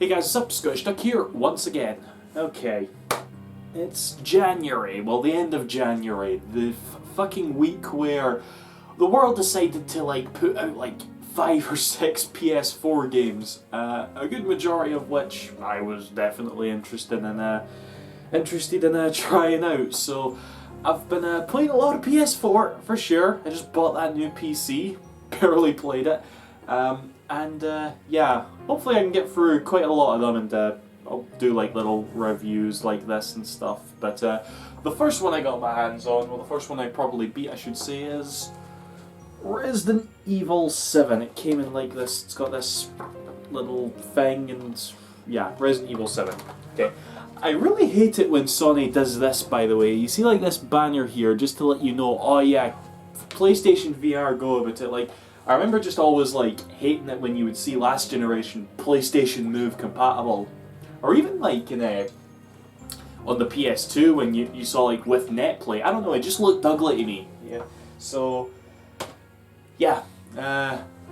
Hey guys, what's up? Scottish Duck here once again. Okay, it's January, well the end of January, the fucking week where the world decided to put out 5 or 6 PS4 games, a good majority of which I was definitely interested in trying out. So I've been playing a lot of PS4 for sure. I just bought that new PC, barely played it. Yeah, hopefully I can get through quite a lot of them and I'll do little reviews like this and stuff. But the first one I got my hands on, well the first one I probably beat I should say, is Resident Evil 7. It came in like this, it's got this little thing and yeah, Resident Evil 7. Okay. I really hate it when Sony does this, by the way. You see this banner here just to let you know, oh yeah, PlayStation VR go about it. I remember just always hating it when you would see last generation PlayStation Move compatible, or even on the PS2 when you saw with NetPlay. I don't know, it just looked ugly to me. Yeah. So yeah.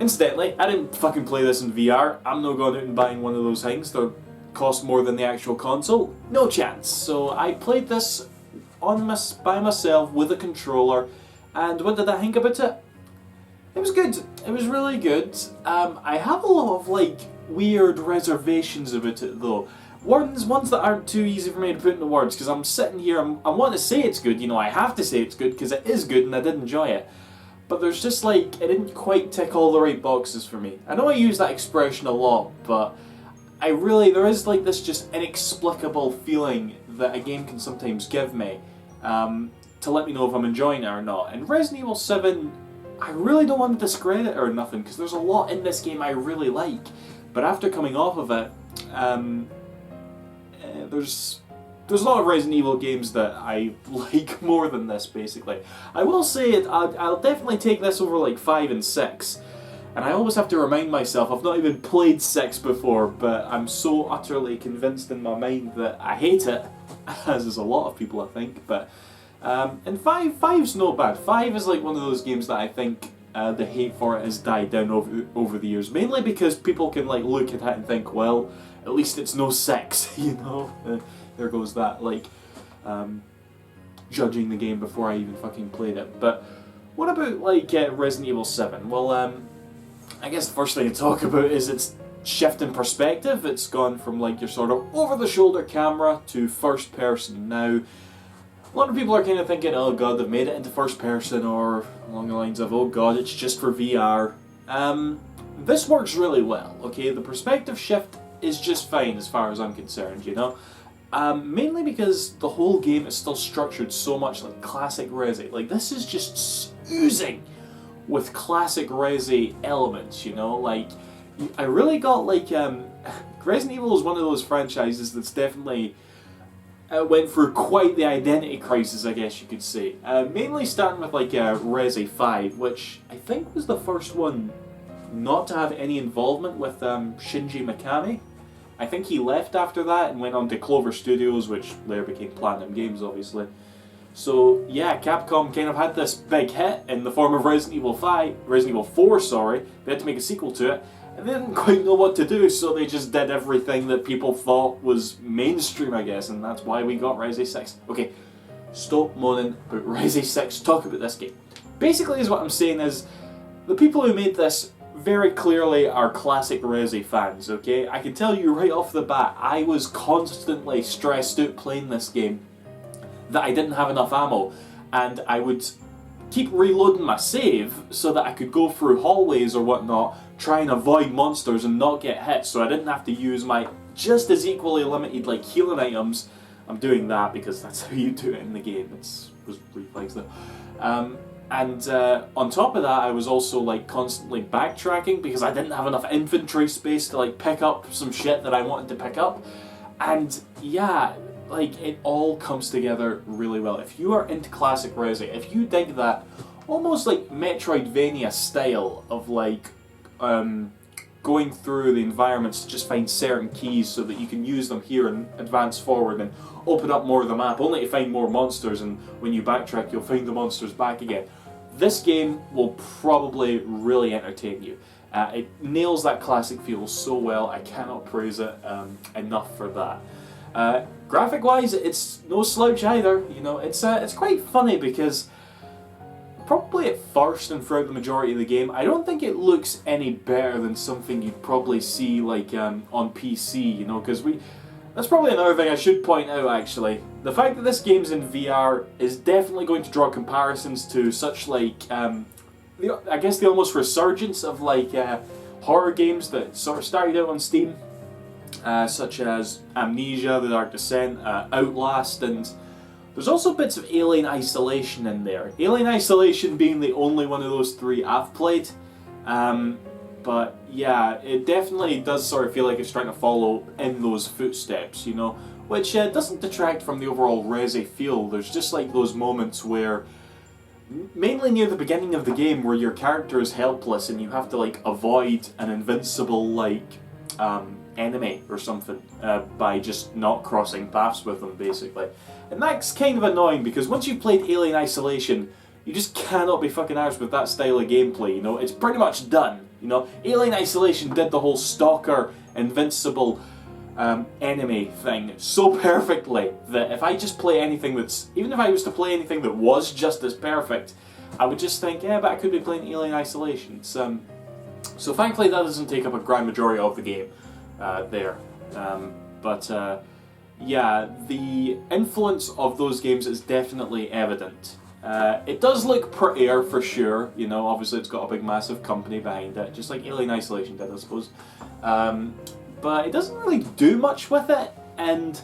Incidentally, I didn't fucking play this in VR. I'm not going out and buying one of those things. They cost more than the actual console. No chance. So I played this by myself with a controller, and what did I think about it? It was good. It was really good. I have a lot of weird reservations about it though. Ones that aren't too easy for me to put into words, because I'm sitting here, I want to say it's good, I have to say it's good because it is good and I did enjoy it. But there's just it didn't quite tick all the right boxes for me. I know I use that expression a lot, but there is this just inexplicable feeling that a game can sometimes give me to let me know if I'm enjoying it or not. And Resident Evil 7, I really don't want to discredit it or nothing, because there's a lot in this game I really like. But after coming off of it, there's a lot of Resident Evil games that I like more than this, basically. I will say it, I'll definitely take this over 5 and 6. And I always have to remind myself, I've not even played 6 before, but I'm so utterly convinced in my mind that I hate it, as is a lot of people I think, but and 5's no bad. 5 is one of those games that I think the hate for it has died down over the years, mainly because people can look at it and think, well, at least it's no 6, there goes that, judging the game before I even fucking played it. But what about Resident Evil 7? Well, I guess the first thing to talk about is its shift in perspective. It's gone from your sort of over-the-shoulder camera to first person. Now, a lot of people are kind of thinking, oh god, they've made it into first person, or along the lines of, oh god, it's just for VR. This works really well, okay? The perspective shift is just fine as far as I'm concerned, mainly because the whole game is still structured so much like classic Resi. This is just oozing with classic Resi elements, I really got Resident Evil is one of those franchises that's definitely went through quite the identity crisis, I guess you could say. Mainly starting with Resi 5, which I think was the first one not to have any involvement with Shinji Mikami. I think he left after that and went on to Clover Studios, which later became Platinum Games, obviously. So yeah, Capcom kind of had this big hit in the form of Resident Evil 4, sorry. They had to make a sequel to it, and they didn't quite know what to do, so they just did everything that people thought was mainstream, I guess, and that's why we got Resi 6. Okay, stop moaning about Resi 6, talk about this game. Basically, is what I'm saying is, the people who made this very clearly are classic Resi fans, okay? I can tell you right off the bat, I was constantly stressed out playing this game that I didn't have enough ammo, and I would keep reloading my save so that I could go through hallways or whatnot, try and avoid monsters and not get hit, so I didn't have to use my just as equally limited healing items. I'm doing that because that's how you do it in the game. It was reflex though. And on top of that, I was also constantly backtracking because I didn't have enough inventory space to pick up some shit that I wanted to pick up. And yeah, it all comes together really well. If you are into classic Resi, if you dig that almost Metroidvania style of going through the environments to just find certain keys so that you can use them here and advance forward and open up more of the map, only to find more monsters, and when you backtrack you'll find the monsters back again. This game will probably really entertain you. It nails that classic feel so well. I cannot praise it enough for that. Graphic-wise, it's no slouch either. You know, it's quite funny because probably at first and throughout the majority of the game, I don't think it looks any better than something you'd probably see like on PC. You know, because that's probably another thing I should point out actually. The fact that this game's in VR is definitely going to draw comparisons to such like I guess the almost resurgence of like horror games that sort of started out on Steam, such as Amnesia, The Dark Descent, Outlast, and there's also bits of Alien Isolation in there. Alien Isolation being the only one of those three I've played. But yeah, it definitely does sort of feel like it's trying to follow in those footsteps, you know, which doesn't detract from the overall Resi feel. There's just like those moments where, mainly near the beginning of the game, where your character is helpless and you have to like avoid an invincible like enemy or something by just not crossing paths with them, basically. And that's kind of annoying because once you've played Alien Isolation, you just cannot be fucking arsed with that style of gameplay, you know? It's pretty much done, you know? Alien Isolation did the whole stalker, invincible enemy thing so perfectly that if I just play anything that's... Even if I was to play anything that was just as perfect, I would just think, yeah, but I could be playing Alien Isolation. So thankfully that doesn't take up a grand majority of the game there. Yeah, the influence of those games is definitely evident. It does look prettier for sure, you know, obviously it's got a big massive company behind it, just like Alien Isolation did, I suppose. But it doesn't really do much with it, and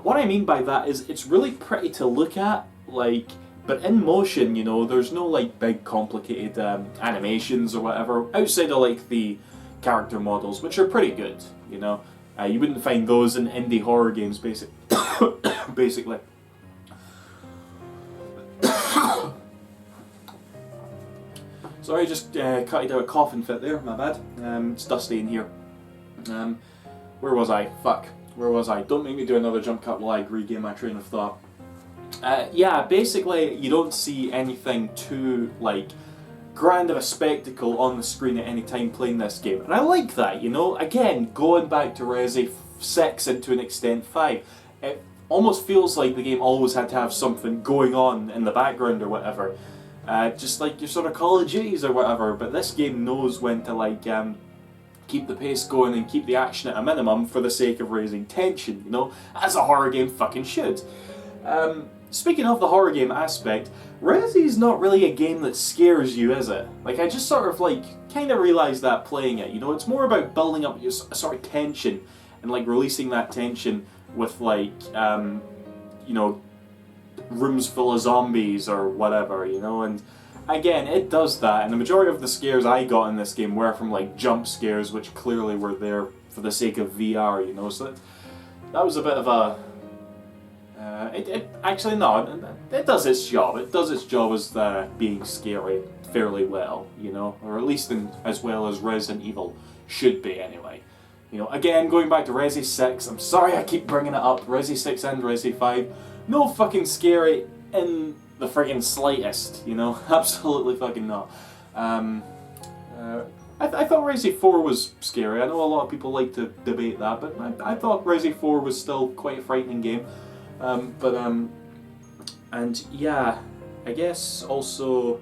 what I mean by that is it's really pretty to look at, like, but in motion, you know, there's no like big complicated animations or whatever, outside of like the character models, which are pretty good, you know. You wouldn't find those in indie horror games, basically. Sorry, just cutted out a coughing fit there, my bad. It's dusty in here. Where was I? Fuck. Where was I? Don't make me do another jump cut while I regain my train of thought. Yeah, basically you don't see anything too, like, grand of a spectacle on the screen at any time playing this game. And I like that, you know? Again, going back to Resi 6 and to an extent 5, it almost feels like the game always had to have something going on in the background or whatever. Just like your sort of Call of Duties or whatever, but this game knows when to like keep the pace going and keep the action at a minimum for the sake of raising tension, you know? As a horror game fucking should. Speaking of the horror game aspect, Resi's not really a game that scares you, is it? Like, I just sort of, like, kind of realised that playing it, you know? It's more about building up your sort of tension and, like, releasing that tension with, like, you know, rooms full of zombies or whatever, you know? And, again, it does that, and the majority of the scares I got in this game were from, like, jump scares, which clearly were there for the sake of VR, you know? So that was a bit of a... actually, no, it does its job. It does its job as being scary fairly well, you know, or at least as well as Resident Evil should be anyway. You know, again, going back to Resi 6, I'm sorry I keep bringing it up, Resi 6 and Resi 5, no fucking scary in the friggin' slightest, you know, absolutely fucking not. I thought Resi 4 was scary. I know a lot of people like to debate that, but I thought Resi 4 was still quite a frightening game. And yeah, I guess also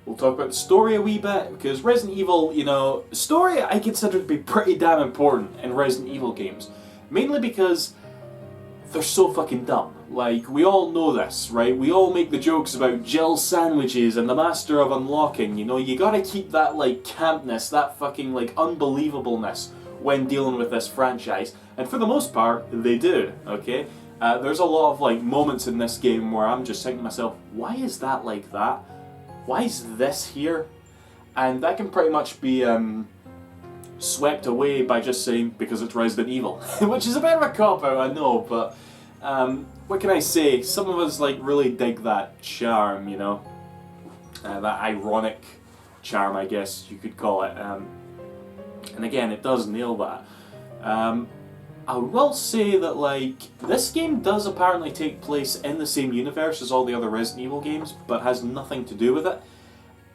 we'll talk about the story a wee bit, because Resident Evil, you know, story I consider to be pretty damn important in Resident Evil games, mainly because they're so fucking dumb. Like, we all know this, right? We all make the jokes about Jill sandwiches and the Master of Unlocking, you know, you gotta keep that, like, campness, that fucking, like, unbelievableness when dealing with this franchise, and for the most part, they do, okay? There's a lot of like moments in this game where I'm just thinking to myself, why is that like that? Why is this here? And that can pretty much be swept away by just saying, because it's Resident Evil. Which is a bit of a cop-out, I know, but what can I say? Some of us like really dig that charm, you know? That ironic charm, I guess you could call it. And again, it does nail that. I will say that, like, this game does apparently take place in the same universe as all the other Resident Evil games, but has nothing to do with it.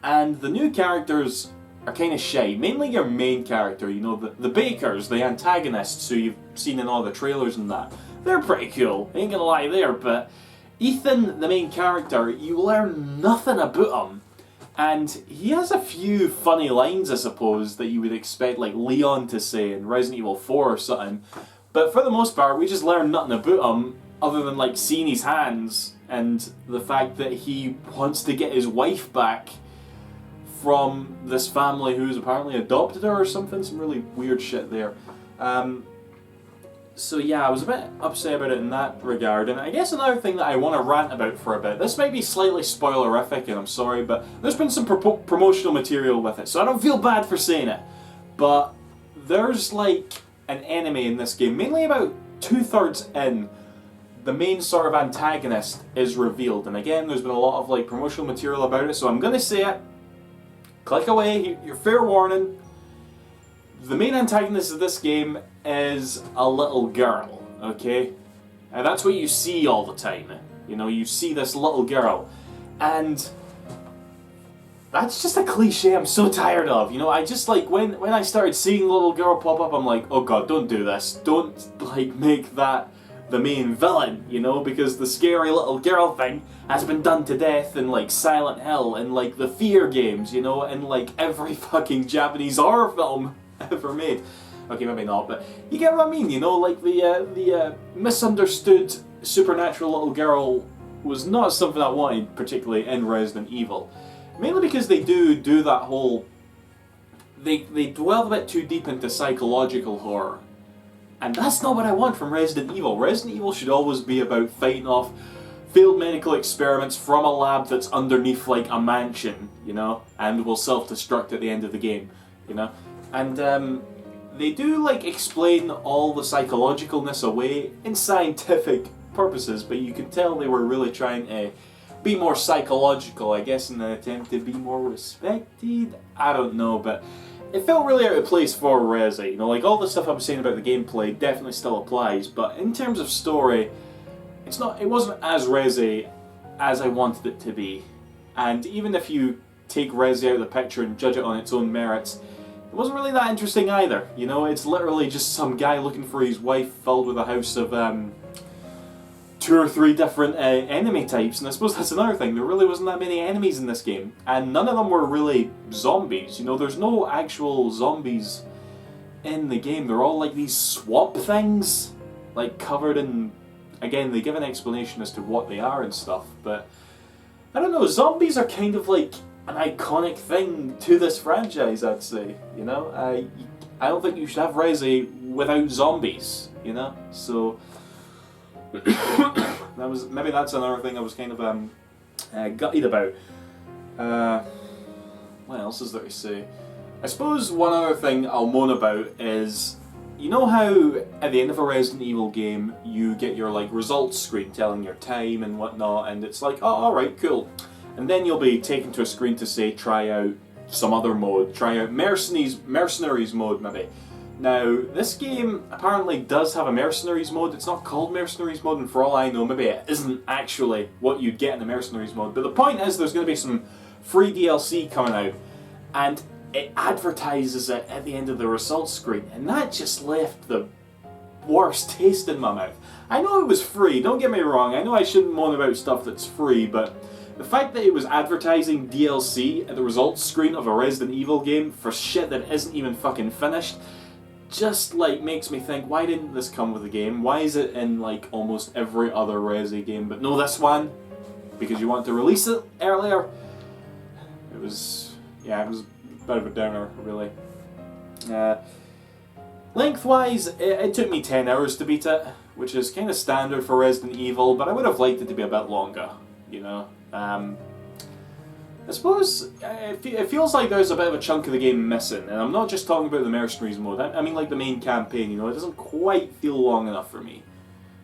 And the new characters are kind of shy. Mainly your main character, you know, the bakers, the antagonists who you've seen in all the trailers and that. They're pretty cool, ain't gonna lie there, but Ethan, the main character, you learn nothing about him. And he has a few funny lines, I suppose, that you would expect like Leon to say in Resident Evil 4 or something. But for the most part, we just learn nothing about him, other than like seeing his hands and the fact that he wants to get his wife back from this family who's apparently adopted her or something, some really weird shit there. So yeah, I was a bit upset about it in that regard, and I guess another thing that I want to rant about for a bit, this might be slightly spoilerific and I'm sorry, but there's been some promotional material with it, so I don't feel bad for saying it, but there's like an enemy in this game, mainly about 2/3 in, the main sort of antagonist is revealed, and again there's been a lot of like promotional material about it, so I'm gonna say it. Click away, your fair warning. The main antagonist of this game is a little girl, okay? And that's what you see all the time. You know, you see this little girl. And that's just a cliche I'm so tired of. You know, I just like, when I started seeing the little girl pop up, I'm like, oh god, don't do this. Don't, like, make that the main villain, you know, because the scary little girl thing has been done to death in like Silent Hill and like the Fear games, you know, and like every fucking Japanese horror film ever made. Okay, maybe not, but you get what I mean, you know, like the misunderstood supernatural little girl was not something I wanted particularly in Resident Evil. Mainly because they do that whole, they dwell a bit too deep into psychological horror. And that's not what I want from Resident Evil. Resident Evil should always be about fighting off failed medical experiments from a lab that's underneath like a mansion, you know, and will self-destruct at the end of the game, you know. And they do like explain all the psychologicalness away in scientific purposes, but you can tell they were really trying to be more psychological, I guess, in an attempt to be more respected. I don't know, but it felt really out of place for Resi. You know, like all the stuff I was saying about the gameplay definitely still applies, but in terms of story, it wasn't as Resi as I wanted it to be. And even if you take Resi out of the picture and judge it on its own merits, it wasn't really that interesting either. You know, it's literally just some guy looking for his wife filled with a house of 2 or 3 different enemy types, and I suppose that's another thing, there really wasn't that many enemies in this game, and none of them were really zombies, you know, there's no actual zombies in the game, they're all like these swamp things, like covered in, again, they give an explanation as to what they are and stuff, but I don't know, zombies are kind of like an iconic thing to this franchise, I'd say, you know, I don't think you should have Resi without zombies, you know, so maybe that's another thing I was kind of gutted about. What else is there to say? I suppose one other thing I'll moan about is, you know how at the end of a Resident Evil game you get your like results screen telling your time and whatnot, and it's like, oh, alright, cool. And then you'll be taken to a screen to say try out some other mode, try out mercenaries mode maybe. Now, this game apparently does have a Mercenaries mode. It's not called Mercenaries mode, and for all I know, maybe it isn't actually what you'd get in the Mercenaries mode. But the point is, there's going to be some free DLC coming out, and it advertises it at the end of the results screen, and that just left the worst taste in my mouth. I know it was free, don't get me wrong, I know I shouldn't moan about stuff that's free, but the fact that it was advertising DLC at the results screen of a Resident Evil game for shit that isn't even fucking finished, just like makes me think, why didn't this come with the game? Why is it in like almost every other Resi game, but no this one? Because you want to release it earlier? It was a bit of a downer, really. Lengthwise, it took me 10 hours to beat it, which is kind of standard for Resident Evil, but I would have liked it to be a bit longer, you know. I suppose it feels like there's a bit of a chunk of the game missing, and I'm not just talking about the Mercenaries mode, I mean like the main campaign, you know, it doesn't quite feel long enough for me.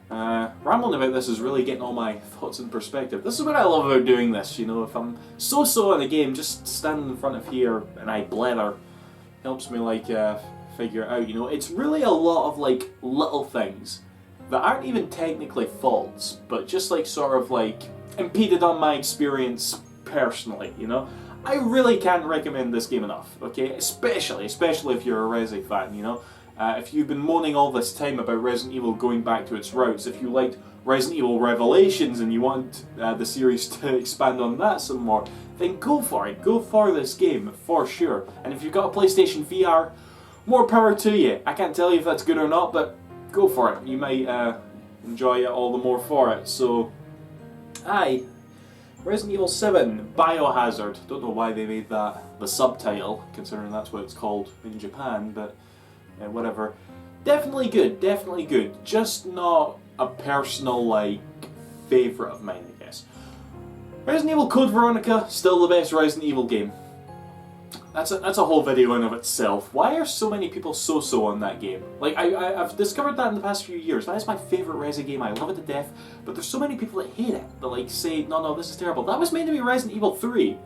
Rambling about this is really getting all my thoughts in perspective. This is what I love about doing this, you know, if I'm so-so in a game, just standing in front of here and I blether, helps me like figure it out, you know. It's really a lot of like little things that aren't even technically faults, but just like sort of like impeded on my experience personally, you know. I really can't recommend this game enough, okay? Especially if you're a Resi fan, you know? If you've been moaning all this time about Resident Evil going back to its roots, if you liked Resident Evil Revelations and you want the series to expand on that some more, then go for it. Go for this game, for sure. And if you've got a PlayStation VR, more power to you. I can't tell you if that's good or not, but go for it. You might enjoy it all the more for it. So, aye. Resident Evil 7, Biohazard. Don't know why they made that the subtitle, considering that's what it's called in Japan, but whatever. Definitely good. Just not a personal, like, favourite of mine, I guess. Resident Evil Code Veronica, still the best Resident Evil game. That's a whole video in of itself. Why are so many people so on that game? Like, I've discovered that in the past few years. That is my favourite Resi game. I love it to death. But there's so many people that hate it. That like say, no, this is terrible. That was meant to be Resident Evil 3.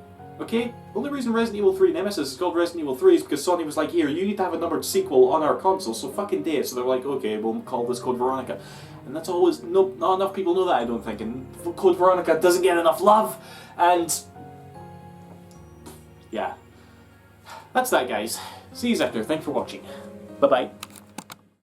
Okay? The only reason Resident Evil 3 Nemesis is called Resident Evil 3 is because Sony was like, here, you need to have a numbered sequel on our console, so fucking do it. So they're like, okay, we'll call this Code Veronica. And that's always, not enough people know that, I don't think. And Code Veronica doesn't get enough love. And yeah. That's that, guys. See you after. Thanks for watching. Bye-bye.